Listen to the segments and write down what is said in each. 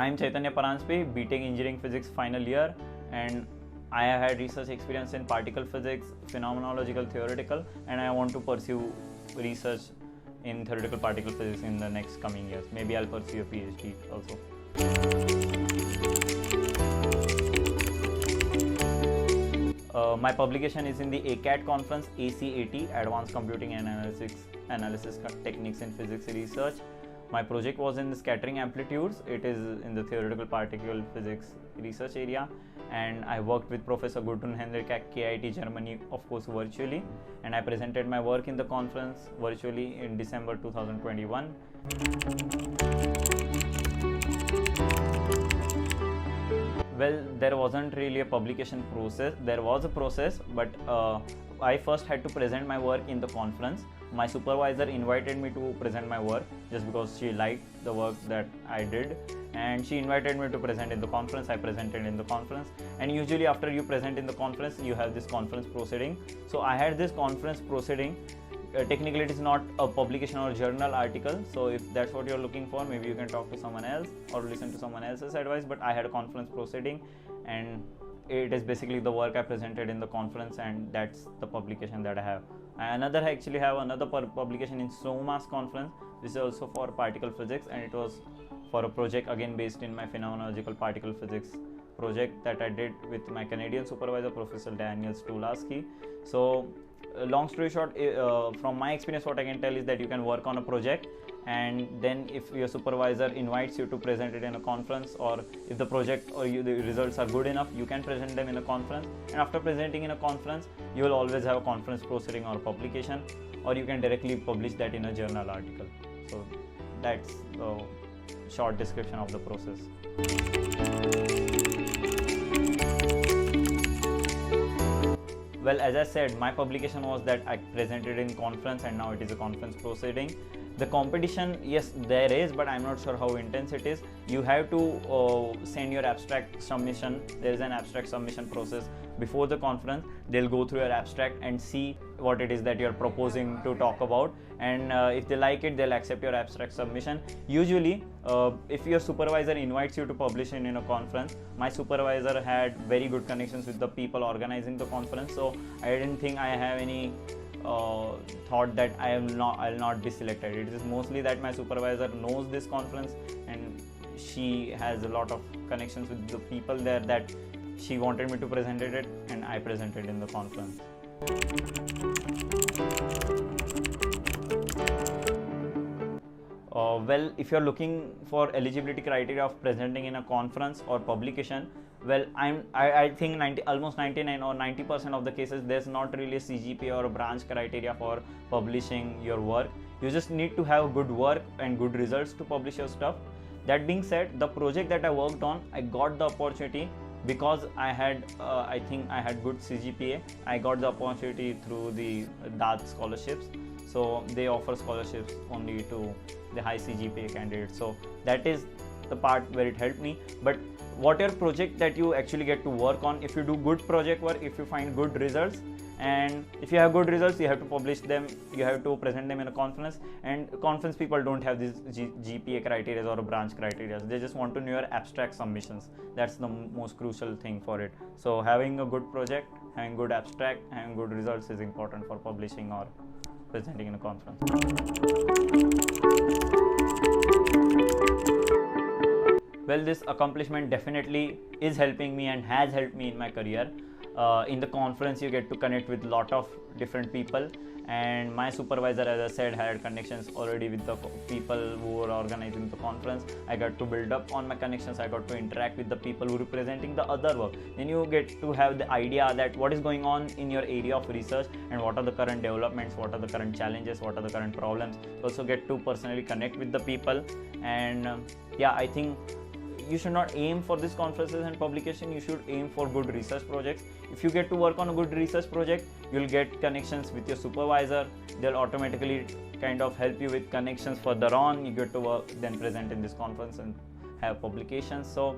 I am Chaitanya Paranjape, BTech Engineering Physics final year, and I have had research experience in particle physics, phenomenological, theoretical, and I want to pursue research in theoretical particle physics in the next coming years. Maybe I'll pursue a PhD also. My publication is in the ACAT conference, ACAT, Advanced Computing and Analysis Techniques in Physics Research. My project was in the scattering amplitudes. It is in the theoretical particle physics research area, and I worked with Professor Gudrun Henrik at KIT Germany, of course virtually, and I presented my work in the conference virtually in December 2021. Well, there wasn't really a publication process. There was a process, but I first had to present my work in the conference. My supervisor invited me to present my work just because she liked the work that I did, and she invited me to present in the conference. I presented in the conference, and usually after you present in the conference, you have this conference proceeding. So I had this conference proceeding. Technically it is not a publication or journal article, so if that's what you're looking for, maybe you can talk to someone else or listen to someone else's advice, but I had a conference proceeding, and it is basically the work I presented in the conference, and that's the publication that I have. I actually have another publication in SOMAS conference. This is also for particle physics, and it was for a project again based in my phenomenological particle physics project that I did with my Canadian supervisor, Professor Daniel Stulaski. So long story short, from my experience, what I can tell is that you can work on a project, and then if your supervisor invites you to present it in a conference, or if the project or the results are good enough, you can present them in a conference, and after presenting in a conference, you will always have a conference proceeding or publication, or you can directly publish that in a journal article. So that's the short description of the process. Well, as I said, my publication was that I presented in conference, and now it is a conference proceeding. The competition, yes, there is, but I'm not sure how intense it is. You have to send your abstract submission. There is an abstract submission process before the conference. They'll go through your abstract and see what it is that you're proposing to talk about, and if they like it, they'll accept your abstract submission. Usually, if your supervisor invites you to publish in a conference, my supervisor had very good connections with the people organizing the conference, so I didn't think I have any thought that I'll not be selected. It is mostly that my supervisor knows this conference, and she has a lot of connections with the people there, that she wanted me to present it, and I presented in the conference. Well, if you're looking for eligibility criteria of presenting in a conference or publication, well, I think almost 99 or 90% of the cases, there's not really a CGPA or a branch criteria for publishing your work. You just need to have good work and good results to publish your stuff. That being said, the project that I worked on, I got the opportunity because I had, I think I had good CGPA. I got the opportunity through the DAT scholarships. So they offer scholarships only to the high CGPA candidates. So that is the part where it helped me. But whatever project that you actually get to work on, if you do good project work, if you find good results, and if you have good results, you have to publish them, you have to present them in a conference, and conference people don't have these GPA criteria or branch criteria. They just want to know your abstract submissions. That's the most crucial thing for it. So having a good project, having good abstract, having good results is important for publishing or presenting in a conference. Well, this accomplishment definitely is helping me and has helped me in my career. In the conference, you get to connect with a lot of different people, and my supervisor, as I said, had connections already with the people who were organizing the conference. I got to build up on my connections. I got to interact with the people who are representing the other work. Then you get to have the idea that what is going on in your area of research, and what are the current developments, what are the current challenges, what are the current problems. You also get to personally connect with the people, and yeah, I think you should not aim for these conferences and publication. You should aim for good research projects. If you get to work on a good research project, you'll get connections with your supervisor. They'll automatically kind of help you with connections further on. You get to work, then present in this conference and have publications. So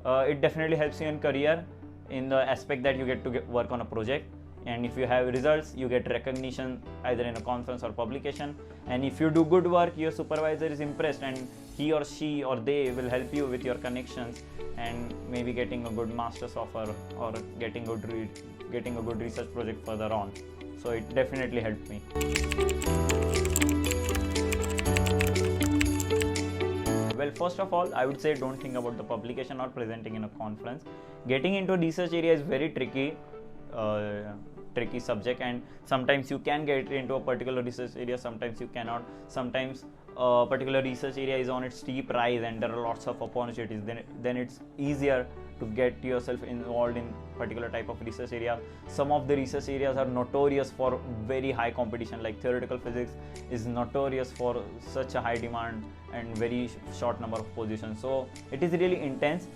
it definitely helps you in career in the aspect that you get to work on a project. and if you have results, you get recognition either in a conference or publication. And if you do good work, your supervisor is impressed, and he or she or they will help you with your connections and maybe getting a good master's offer or getting a good research project further on. So it definitely helped me. Well, first of all, I would say don't think about the publication or presenting in a conference. Getting into research area is very tricky subject, and sometimes you can get into a particular research area, sometimes you cannot. Sometimes a particular research area is on its steep rise and there are lots of opportunities, then it's easier to get yourself involved in particular type of research area. Some of the research areas are notorious for very high competition, like theoretical physics is notorious for such a high demand and very short number of positions, so it is really intense.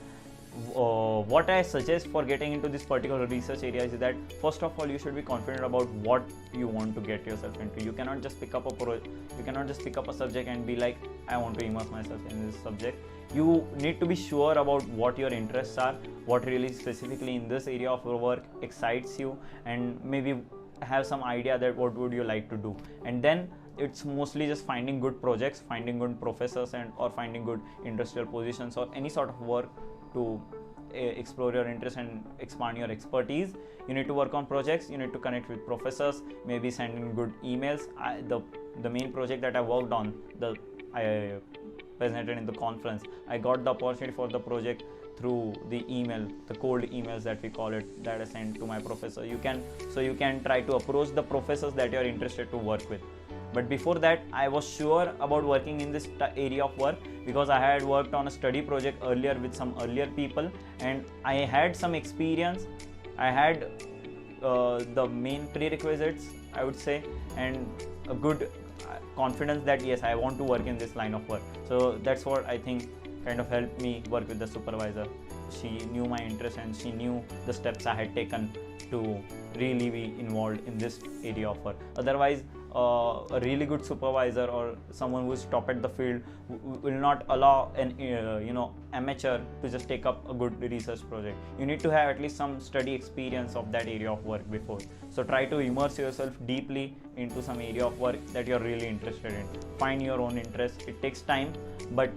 What I suggest for getting into this particular research area is that first of all, you should be confident about what you want to get yourself into. You cannot just pick up a subject and be like, I want to immerse myself in this subject. You need to be sure about what your interests are, what really specifically in this area of your work excites you, and maybe have some idea that what would you like to do. And then it's mostly just finding good projects, finding good professors, and or finding good industrial positions or any sort of work to explore your interest and expand your expertise. You need to work on projects, you need to connect with professors, maybe send in good emails. The main project that I worked on, I presented in the conference, I got the opportunity for the project through the email, the cold emails that we call it, that I sent to my professor. You can try to approach the professors that you are interested to work with. But before that, I was sure about working in this area of work because I had worked on a study project earlier with some earlier people, and I had some experience. I had the main prerequisites, I would say, and a good confidence that yes, I want to work in this line of work. So that's what I think kind of helped me work with the supervisor. She knew my interest and she knew the steps I had taken to really be involved in this area of work. Otherwise, a really good supervisor or someone who is top at the field will not allow an amateur to just take up a good research project. You need to have at least some study experience of that area of work before. So try to immerse yourself deeply into some area of work that you're really interested in. Find your own interest. It takes time, but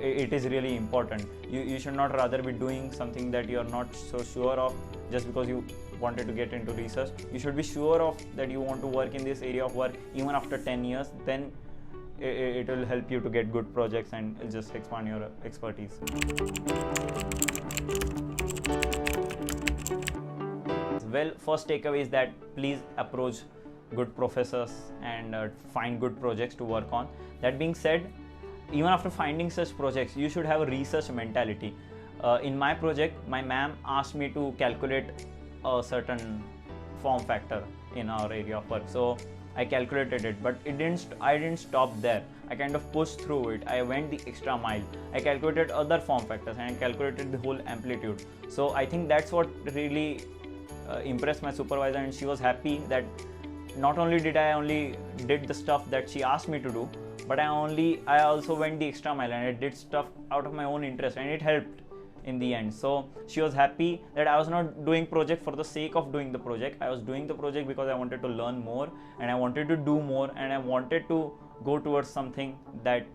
it is really important. You should not rather be doing something that you're not so sure of just because you wanted to get into research. You should be sure of that you want to work in this area of work even after 10 years. Then it will help you to get good projects and just expand your expertise. Well, first takeaway is that please approach good professors and find good projects to work on. That being said, even after finding such projects, you should have a research mentality. In my project, my ma'am asked me to calculate a certain form factor in our area of work. So I calculated it, but I didn't stop there. I kind of pushed through it. I went the extra mile. I calculated other form factors and I calculated the whole amplitude. So I think that's what really impressed my supervisor, and she was happy that not only did I only did the stuff that she asked me to do, but I also went the extra mile and I did stuff out of my own interest, and it helped in the end. So she was happy that I was not doing project for the sake of doing the project. I was doing the project because I wanted to learn more and I wanted to do more and I wanted to go towards something that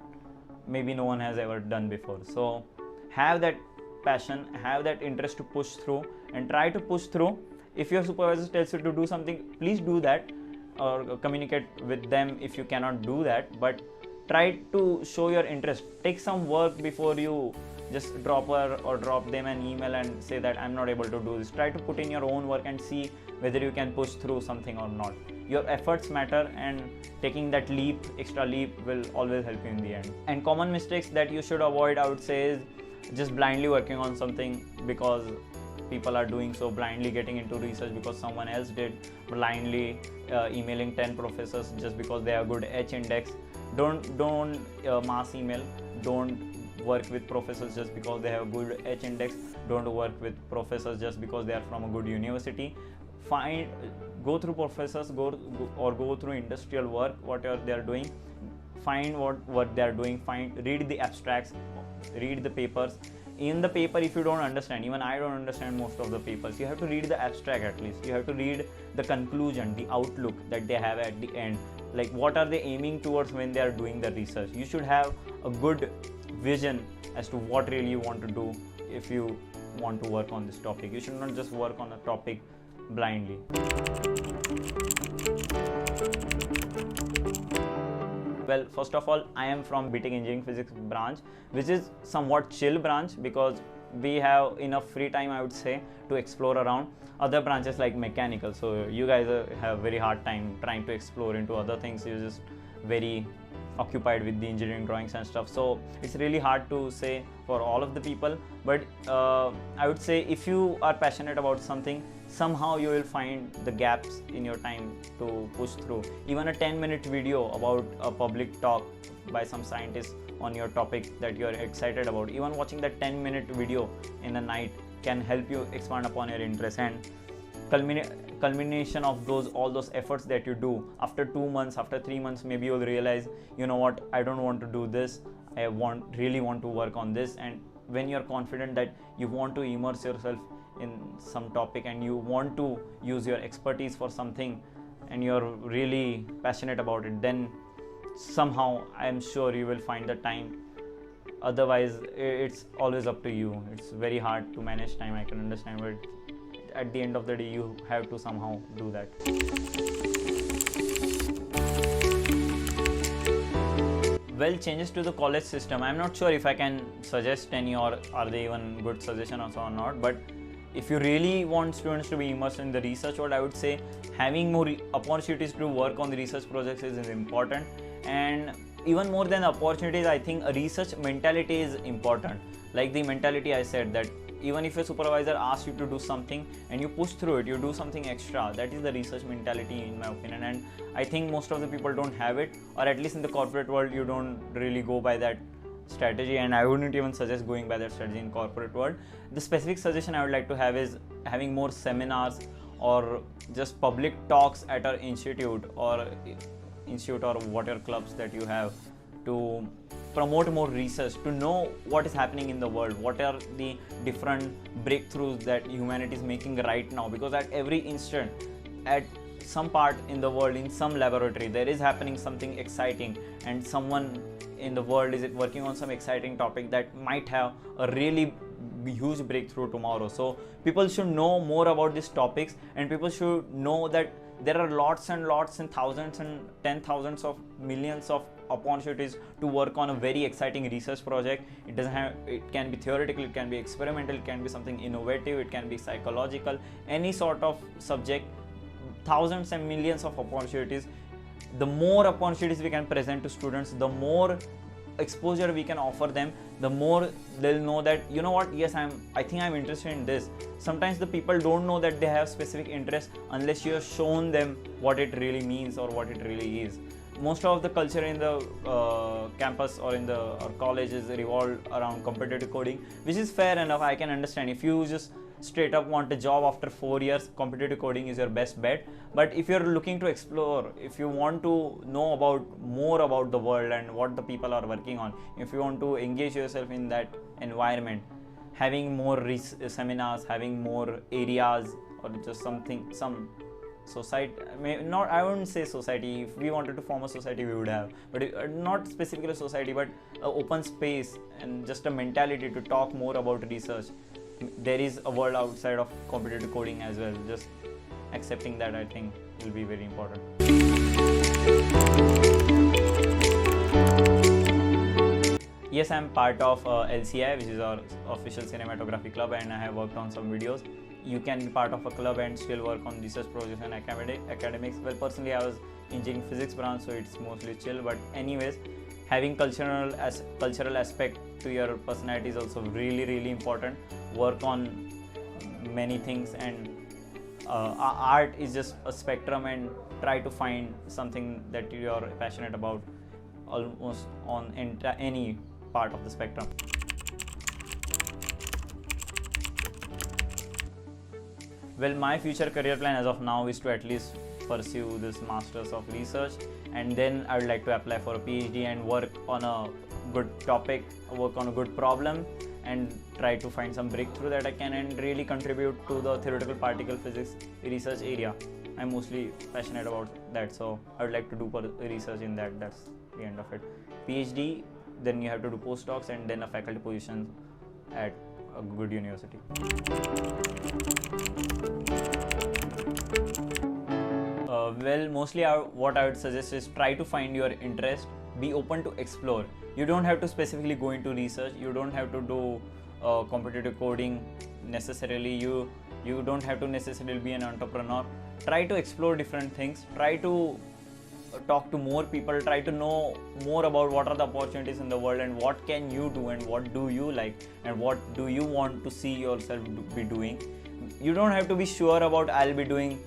maybe no one has ever done before. So have that passion, have that interest to push through and try to push through. If your supervisor tells you to do something, please do that or communicate with them if you cannot do that, but try to show your interest. Take some work before you just drop her or drop them an email and say that I'm not able to do this. Try to put in your own work and see whether you can push through something or not. Your efforts matter, and taking that extra leap will always help you in the end. And common mistakes that you should avoid, I would say, is just blindly working on something because people are doing so, blindly getting into research because someone else did, blindly emailing 10 professors just because they have good H index. Don't mass email. Don't work with professors just because they have good H index. Don't work with professors just because they are from a good university. Go through professors, go through industrial work, whatever they are doing. Find what they are doing. Read the abstracts, read the papers. in the paper, if you don't understand, even I don't understand most of the papers, you have to read the abstract at least. You have to read the conclusion, the outlook that they have at the end. Like what are they aiming towards when they are doing the research. You should have a good vision as to what really you want to do if you want to work on this topic. You should not just work on a topic blindly. Well, first of all, I am from BTech Engineering Physics branch, which is somewhat chill branch because we have enough free time, I would say, to explore around. Other branches like mechanical, so you guys have very hard time trying to explore into other things. You're just very occupied with the engineering drawings and stuff, so it's really hard to say for all of the people. But I would say if you are passionate about something, somehow you will find the gaps in your time to push through. Even a 10-minute video about a public talk by some scientist on your topic that you are excited about, even watching that 10-minute video in a night can help you expand upon your interest. And culmination of all those efforts that you do, after 2 months, after 3 months, maybe you'll realize, you know what, I don't want to do this, I really want to work on this. And when you're confident that you want to immerse yourself in some topic and you want to use your expertise for something and you're really passionate about it, then somehow I'm sure you will find the time. Otherwise, it's always up to you. It's very hard to manage time, I can understand, but at the end of the day, you have to somehow do that. Well, changes to the college system, I'm not sure if I can suggest any, or are they even good suggestions or not, but if you really want students to be immersed in the research world, I would say having more opportunities to work on the research projects is important. And even more than opportunities, I think a research mentality is important. Like the mentality I said, that even if a supervisor asks you to do something and you push through it, you do something extra, that is the research mentality in my opinion. And I think most of the people don't have it, or at least in the corporate world you don't really go by that strategy, and I wouldn't even suggest going by that strategy in corporate world. The specific suggestion I would like to have is having more seminars or just public talks at our institute or whatever clubs that you have, to promote more research, to know what is happening in the world, what are the different breakthroughs that humanity is making right now. Because at every instant, at some part in the world, in some laboratory, there is happening something exciting, and someone in the world is working on some exciting topic that might have a really huge breakthrough tomorrow. So people should know more about these topics, and people should know that there are lots and lots and thousands and 10,000s of millions of opportunities to work on a very exciting research project. It can be theoretical, it can be experimental, it can be something innovative, it can be psychological, any sort of subject. Thousands and millions of opportunities. The more opportunities we can present to students, the more exposure we can offer them, the more they'll know that, you know what, yes, I think I'm interested in this. Sometimes the people don't know that they have specific interest unless you have shown them what it really means or what it really is. Most of the culture in the campus or in our colleges revolve around competitive coding, which is fair enough. I can understand. If you just straight up want a job after 4 years, competitive coding is your best bet. But if you're looking to explore, if you want to know more about the world and what the people are working on, if you want to engage yourself in that environment, having more seminars, having more areas, or just some society, I wouldn't say society. If we wanted to form a society, we would have, but not specifically a society, but an open space and just a mentality to talk more about research. There is a world outside of competitive coding as well. Just accepting that, I think, will be very important. Yes, I'm part of LCI, which is our official cinematography club, and I have worked on some videos. You can be part of a club and still work on research projects and academics. Well, personally, I was engineering physics branch, so it's mostly chill. But anyways, having cultural aspect to your personality is also really, really important. Work on many things, and art is just a spectrum, and try to find something that you are passionate about almost on any part of the spectrum. Well, my future career plan as of now is to at least pursue this Masters of Research, and then I would like to apply for a PhD and work on a good topic, work on a good problem, and try to find some breakthrough that I can and really contribute to the theoretical particle physics research area. I'm mostly passionate about that, so I would like to do research in that. That's the end of it. PhD, then you have to do postdocs and then a faculty position at a good university. Well, mostly what I would suggest is try to find your interest, be open to explore. You don't have to specifically go into research, you don't have to do competitive coding necessarily, you don't have to necessarily be an entrepreneur. Try to explore different things, try to talk to more people, try to know more about what are the opportunities in the world and what can you do and what do you like and what do you want to see yourself be doing. You don't have to be sure about I'll be doing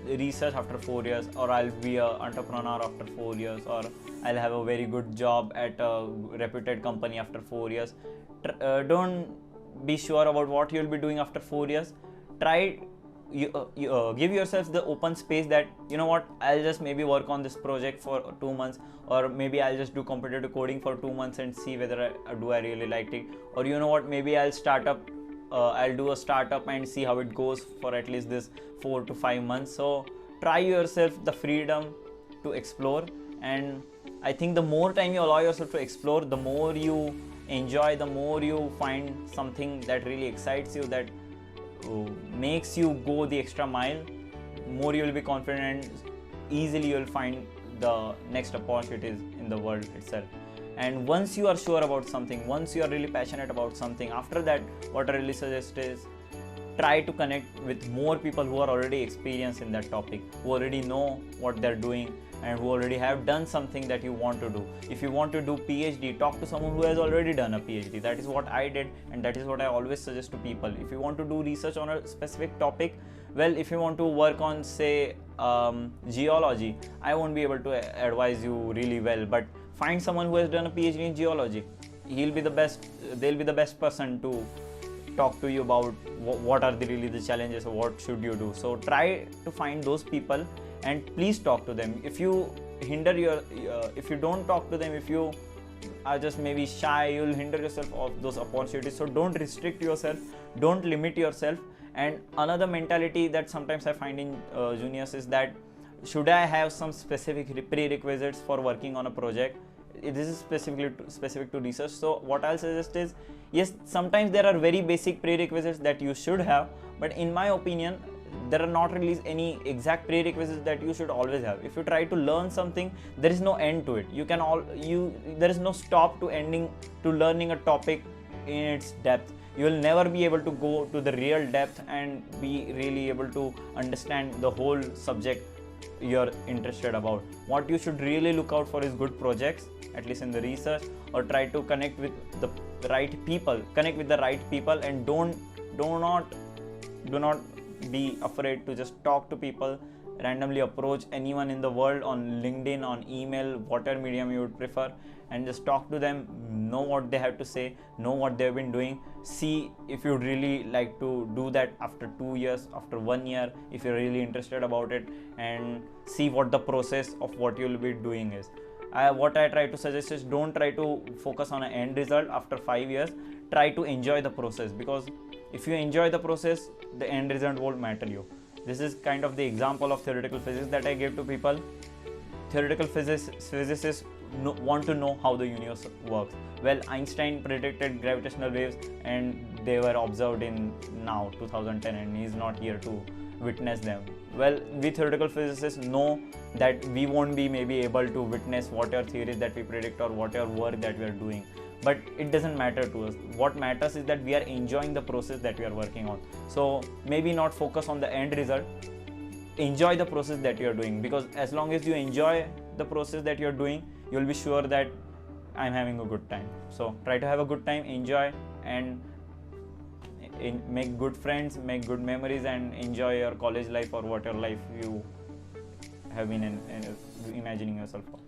research after 4 years, or I'll be an entrepreneur after 4 years, or I'll have a very good job at a reputed company after 4 years. Don't be sure about what you'll be doing after 4 years. Try give yourself the open space that, you know what, I'll just maybe work on this project for 2 months, or maybe I'll just do competitive coding for 2 months and see whether I really liked it, or you know what, maybe I'll do a startup and see how it goes for at least this 4 to 5 months. So try yourself the freedom to explore, and I think the more time you allow yourself to explore, the more you enjoy, the more you find something that really excites you, that makes you go the extra mile, more you will be confident and easily you will find the next opportunities in the world itself. And once you are sure about something, once you are really passionate about something, after that what I really suggest is try to connect with more people who are already experienced in that topic, who already know what they're doing and who already have done something that you want to do. If you want to do PhD, talk to someone who has already done a PhD. That is what I did, and that is what I always suggest to people. If you want to do research on a specific topic, well, if you want to work on, say, geology, I won't be able to advise you really well, but find someone who has done a PhD in geology. They'll be the best person to talk to you about what are really the challenges or what should you do. So try to find those people and please talk to them. If you if you don't talk to them, if you are just maybe shy, you'll hinder yourself of those opportunities. So don't restrict yourself, don't limit yourself. And another mentality that sometimes I find in juniors is that, should I have some specific prerequisites for working on a project? This is specific to research. So what I'll suggest is, yes, sometimes there are very basic prerequisites that you should have, but in my opinion, there are not really any exact prerequisites that you should always have. If you try to learn something, there is no end to it. There is no stop to learning a topic in its depth. You will never be able to go to the real depth and be really able to understand the whole subject you're interested about. What you should really look out for is good projects, at least in the research, or try to connect with the right people, and do not be afraid to just talk to people, randomly approach anyone in the world on LinkedIn, on email, whatever medium you would prefer, and just talk to them, know what they have to say, know what they've been doing, see if you'd really like to do that after 2 years, after 1 year, if you're really interested about it, and see what the process of what you'll be doing is. What I try to suggest is, don't try to focus on an end result after 5 years. Try to enjoy the process, because if you enjoy the process, the end result won't matter you. This is kind of the example of theoretical physics that I gave to people. Theoretical physicists want to know how the universe works. Well, Einstein predicted gravitational waves and they were observed in now 2010, and he's not here to witness them. Well, we theoretical physicists know that we won't be maybe able to witness whatever theories that we predict or whatever work that we are doing, but it doesn't matter to us. What matters is that we are enjoying the process that we are working on. So maybe not focus on the end result, enjoy the process that you are doing, because as long as you enjoy the process that you are doing, you'll be sure that I'm having a good time. So try to have a good time, enjoy, and make good friends, make good memories, and enjoy your college life or whatever life you have been imagining yourself for.